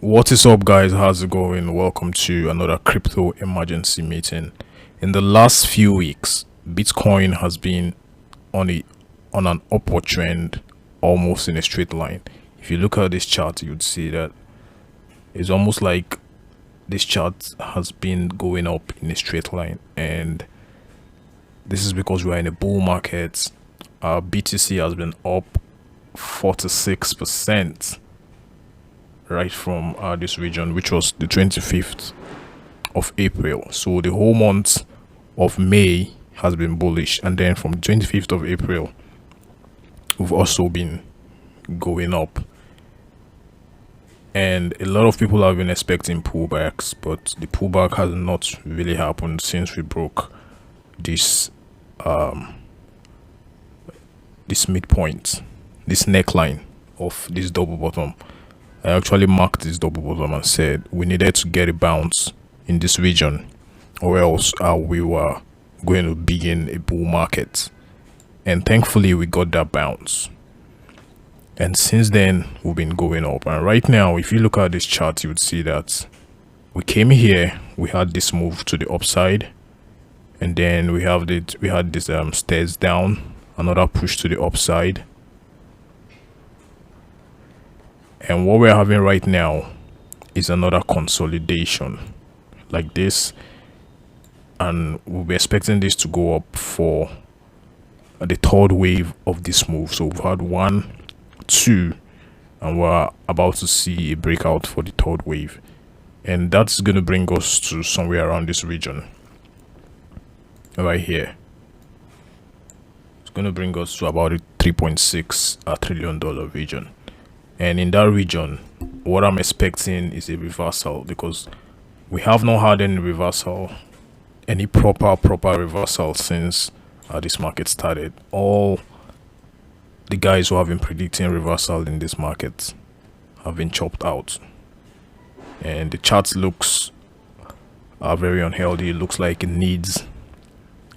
What is up, guys? How's it going? Welcome to another crypto emergency meeting. In the last few weeks, Bitcoin has been on a on an upward trend, almost in a straight line. If you look at this chart, you'd see that it's almost like this chart has been going up in a straight line, and this is because we're in a bull market. Our BTC has been up 46% right from this region, which was the 25th of April. So the whole month of May has been bullish, and then from 25th of April we've also been going up, and a lot of people have been expecting pullbacks, but the pullback has not really happened since we broke this this midpoint, this neckline of this double bottom. I actually marked this double bottom and said we needed to get a bounce in this region, or else we were going to begin a bull market. And thankfully we got that bounce, and since then we've been going up. And right now, if you look at this chart, you would see that we came here, we had this move to the upside, and then we had this stairs down, another push to the upside. And what we're having right now is another consolidation like this, and we'll be expecting this to go up for the third wave of this move. So we've had 1, 2, and we're about to see a breakout for the third wave, and that's going to bring us to somewhere around this region right here. It's going to bring us to about a 3.6 trillion dollar region. And in that region, what I'm expecting is a reversal, because we have not had any reversal, any proper reversal since this market started. All the guys who have been predicting reversal in this market have been chopped out, and the chart looks very unhealthy. It looks like it needs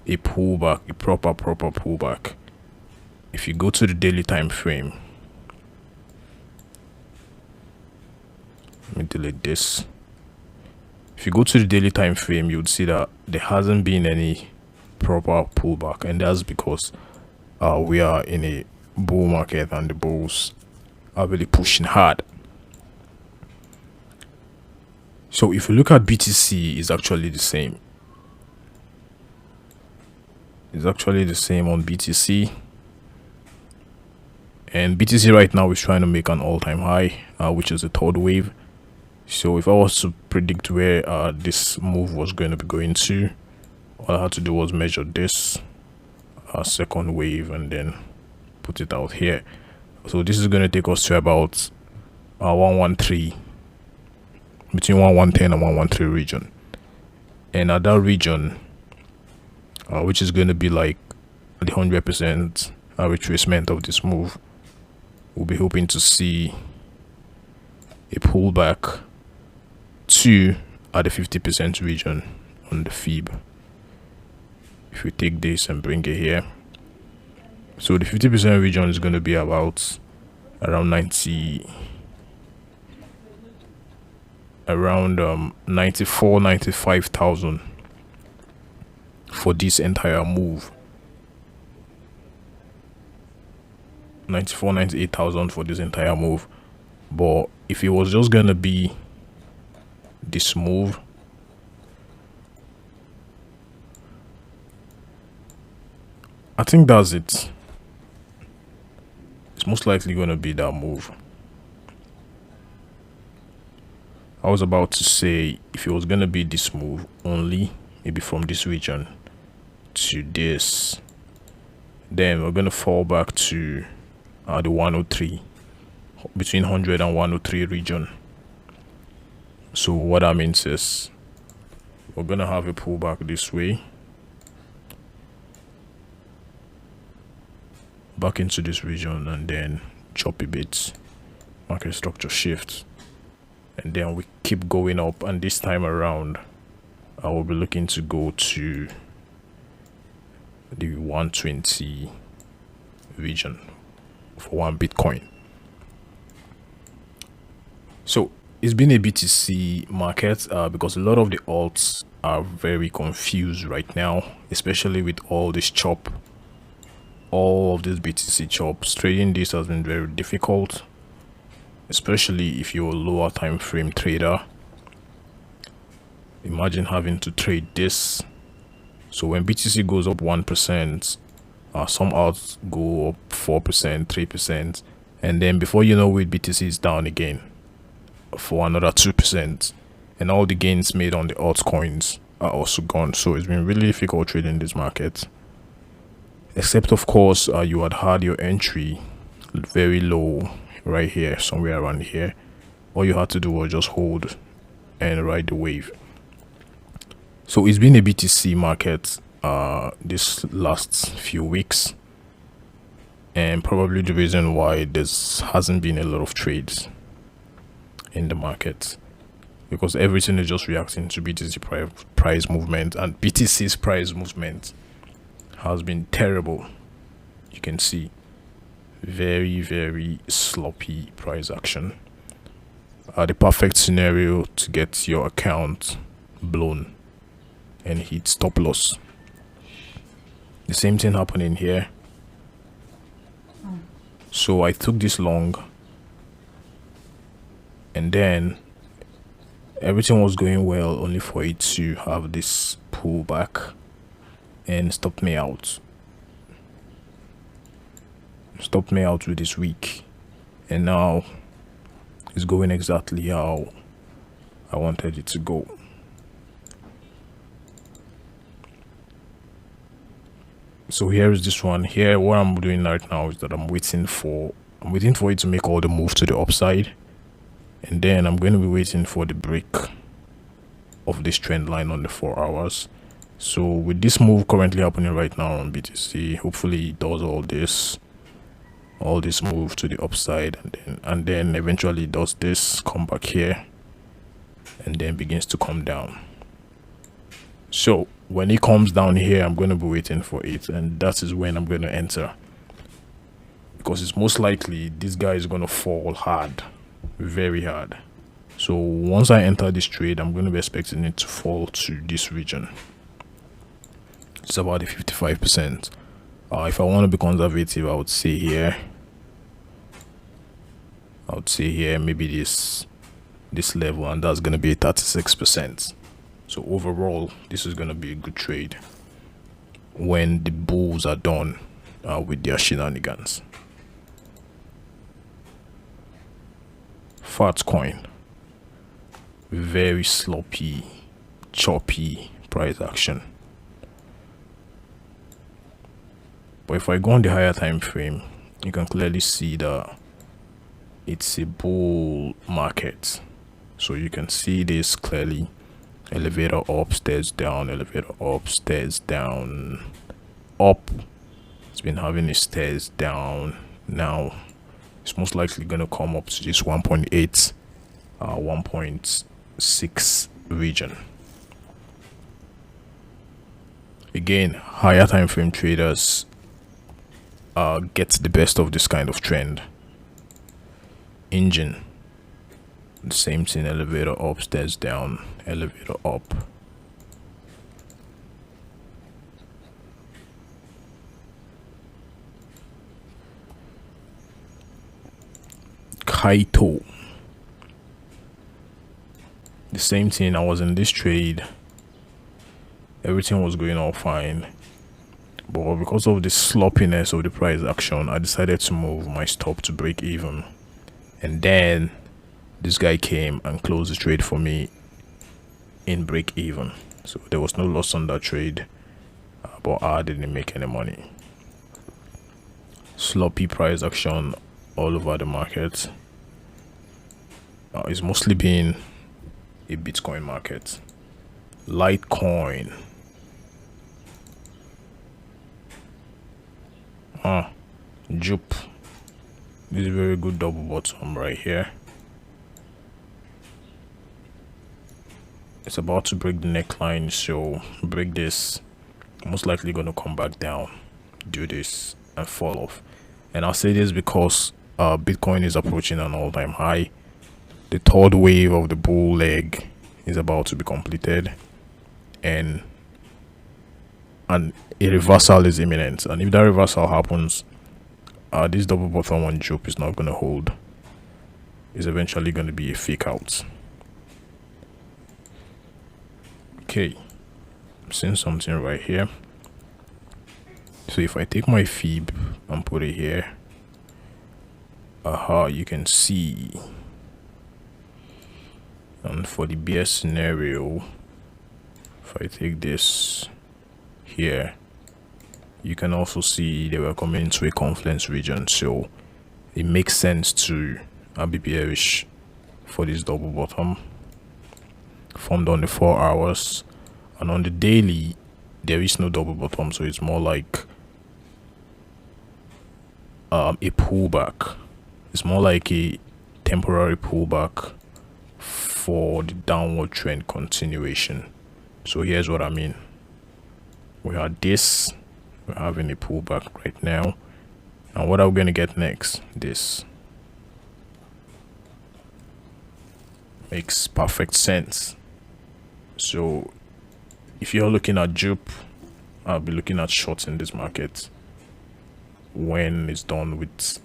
a pullback, a proper pullback. If you go to the daily time frame, let me delete this. If you go to the daily time frame, you would see that there hasn't been any proper pullback, and that's because we are in a bull market and the bulls are really pushing hard. So if you look at BTC, it's actually the same. It's actually the same on BTC, and BTC right now is trying to make an all-time high, which is the third wave. So if I was to predict where this move was going to be going to, all I had to do was measure this second wave and then put it out here. So this is going to take us to about 113, between 1110 and 113 region. And at that region, which is going to be like the 100% retracement of this move, we'll be hoping to see a pullback to at the 50% region on the fib. If we take this and bring it here, so the 50% region is going to be about around 95,000 for this entire move. 98,000 for this entire move. But if it was just gonna be this move, I think that's it. It's most likely gonna be that move. I was about to say, if it was gonna be this move only, maybe from this region to this, then we're gonna fall back to the 103, between 100 and 103 region. So what that means is we're gonna have a pullback this way, back into this region, and then chop a bit, market structure shift, and then we keep going up. And this time around, I will be looking to go to the 120 region for 1 Bitcoin. So it's been a BTC market because a lot of the alts are very confused right now, especially with all this chop, all of these BTC chops. Trading this has been very difficult, especially if you're a lower time frame trader. Imagine having to trade this. So when BTC goes up 1%, some alts go up 4%, 3%, and then before you know it, BTC is down again for another 2%, and all the gains made on the altcoins are also gone. So it's been really difficult trading this market, except of course you had your entry very low right here, somewhere around here. All you had to do was just hold and ride the wave. So it's been a BTC market this last few weeks, and probably the reason why there hasn't been a lot of trades in the market, because everything is just reacting to BTC price movement, and BTC's price movement has been terrible. You can see very sloppy price action. The perfect scenario to get your account blown and hit stop loss. The same thing happening here. So I took this long, and then everything was going well, only for it to have this pullback and stop me out. Stopped me out with this week, and now it's going exactly how I wanted it to go. So here is this one here. What I'm doing right now is that I'm waiting for it to make all the move to the upside, and then I'm going to be waiting for the break of this trend line on the 4 hours. So with this move currently happening right now on BTC, hopefully it does all this move to the upside, and then eventually does this, come back here, and then begins to come down. So when it comes down here, I'm going to be waiting for it, and that is when I'm going to enter, because it's most likely this guy is going to fall hard, very hard. So once I enter this trade, I'm going to be expecting it to fall to this region. It's about the 55%. If I want to be conservative, I would say here. Maybe this level, and that's going to be 36%. So overall, this is going to be a good trade when the bulls are done with their shenanigans. Fat coin, very sloppy, choppy price action. But if I go on the higher time frame, you can clearly see that it's a bull market. So you can see this clearly. Elevator up, stairs down, elevator up, stairs down, up. It's been having a stairs down. Now it's most likely going to come up to this 1.8 1.6 region. Again, higher time frame traders get the best of this kind of trend. Engine, the same thing, elevator up, stairs down, elevator up. Kaito, the same thing. I was in this trade, everything was going all fine, but because of the sloppiness of the price action, I decided to move my stop to break even, and then this guy came and closed the trade for me in break even. So there was no loss on that trade, but I didn't make any money. Sloppy price action all over the market. It's mostly been a Bitcoin market. Litecoin, Jupe, this is a very good double bottom right here. It's about to break the neckline, so break this, most likely going to come back down, do this and fall off. And I'll say this because Bitcoin is approaching an all-time high. the third wave of the bull leg is about to be completed, and a reversal is imminent. And if that reversal happens, this double bottom on Job is not going to hold. It's eventually going to be a fake out. Okay, I'm seeing something right here. So if I take my fib and put it here, you can see. And for the bear scenario, if I take this here, you can also see they were coming into a confluence region, so it makes sense to be bearish for this double bottom formed on the 4 hours. And on the daily, there is no double bottom, so it's more like a pullback. It's more like a temporary pullback for the downward trend continuation. So here's what I mean. We had this, we're having a pullback right now, and what are we going to get next? This makes perfect sense. So if you're looking at Jupe, I'll be looking at shorts in this market when it's done with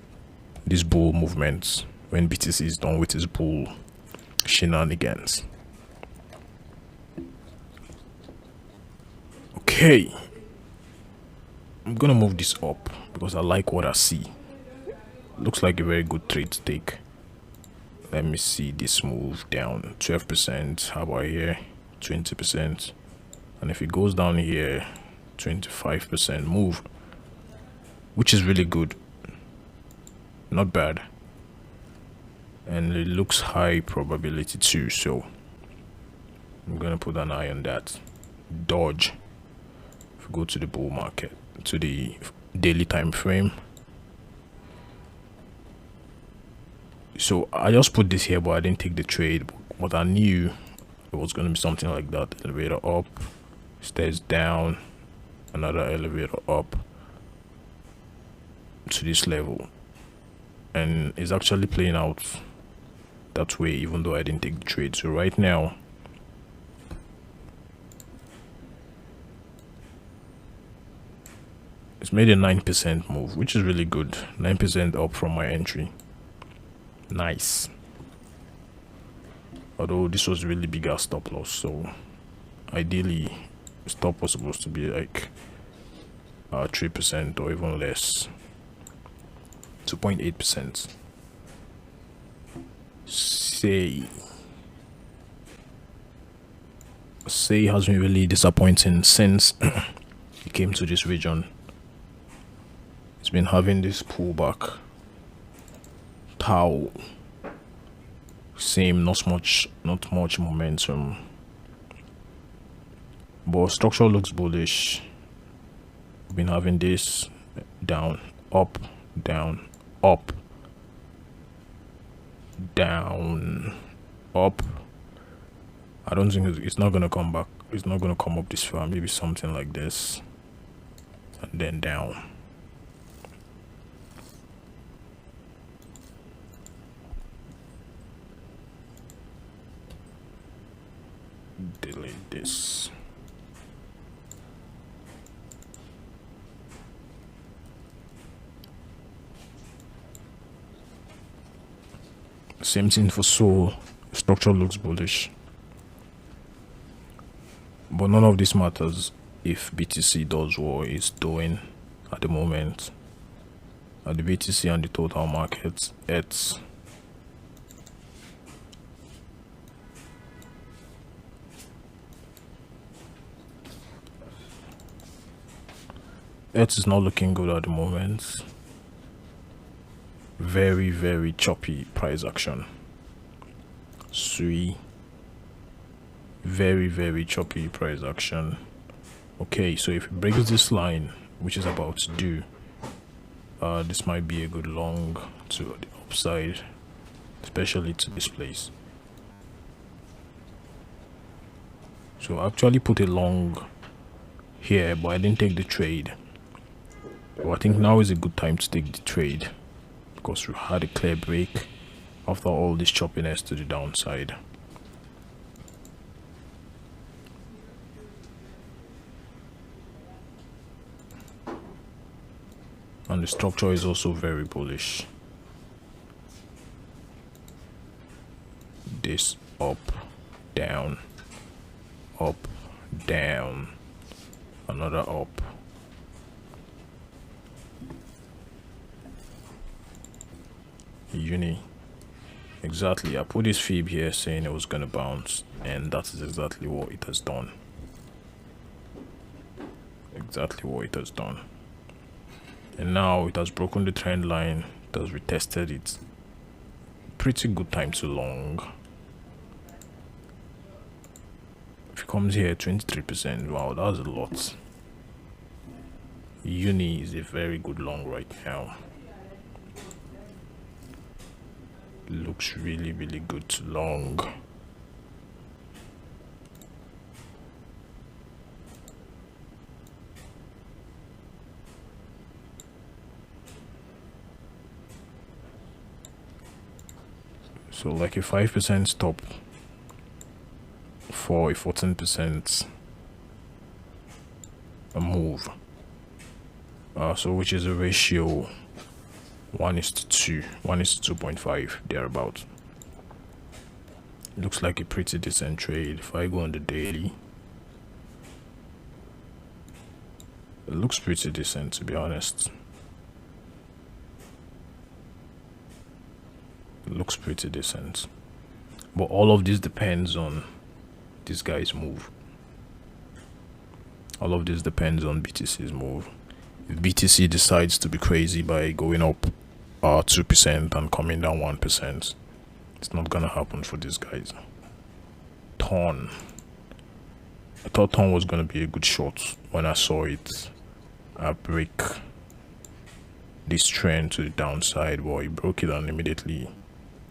this bull movement, when BTC is done with its bull shenanigans. Okay, I'm gonna move this up because I like what I see. Looks like a very good trade to take. Let me see this move down 12%. How about here? 20%. And if it goes down here, 25% move, which is really good. Not bad. And it looks high probability too, so I'm gonna put an eye on that. Dodge. If we go to the bull market, to the daily time frame. So I just put this here, but I didn't take the trade. But I knew it was gonna be something like that. Elevator up, stairs down, another elevator up to this level, and it's actually playing out that way, even though I didn't take the trade. So right now, it's made a 9% move, which is really good. 9% up from my entry. Nice. Although this was really bigger stop loss, so ideally stop was supposed to be like 3% or even less. 2.8%. Say has been really disappointing since it came to this region. It's been having this pullback. Tau, same, not much momentum, but structure looks bullish. We've been having this down, up, down, up, down, up. I don't think it's not gonna come back. It's not gonna come up this far. Maybe something like this, and then down. Delete this. Same thing for Soul. Structure looks bullish, but none of this matters if BTC does what it's doing at the moment. At the BTC and the total market, it's is not looking good at the moment. Very, very choppy price action. Sui. Very, very choppy price action. Okay, so if it breaks this line, which is about to do, this might be a good long to the upside, especially to this place. So I actually put a long here, but I didn't take the trade. Well, I think now is a good time to take the trade because we had a clear break after all this choppiness to the downside. And the structure is also very bullish. This up, down, up, down, another up. Uni. Exactly, I put this fib here saying it was gonna bounce, and that is exactly what it has done. Exactly what it has done. And now it has broken the trend line, it has retested it. Pretty good time to long. If it comes here 23%, wow, that's a lot. Uni is a very good long right now. Looks really good to long. So like a 5% stop for a 14% a move. So which is a ratio 1:2, 1:2.5, thereabout. Looks like a pretty decent trade. If I go on the daily, it looks pretty decent, to be honest. It looks pretty decent. But all of this depends on this guy's move. All of this depends on BTC's move. If BTC decides to be crazy by going up 2% and coming down 1%, it's not gonna happen for these guys. Ton. I thought Ton was gonna be a good short when I saw it break this trend to the downside, but he broke it and immediately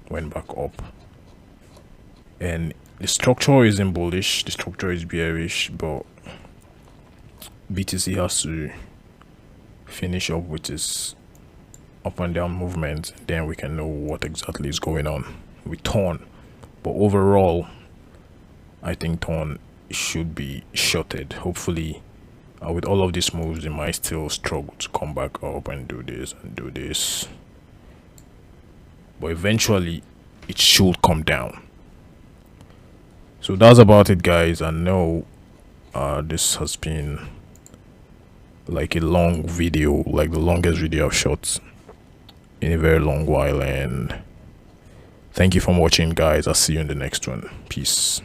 went back up. And the structure isn't bullish, the structure is bearish, but BTC has to finish up with his up and down movement, then we can know what exactly is going on with Ton. But overall, I think Ton should be shorted. Hopefully, with all of these moves, it might still struggle to come back up and do this and do this, but eventually it should come down. So that's about it, guys. I know this has been like a long video, like the longest video I've shot in a very long while, and thank you for watching, guys. I'll see you in the next one. Peace.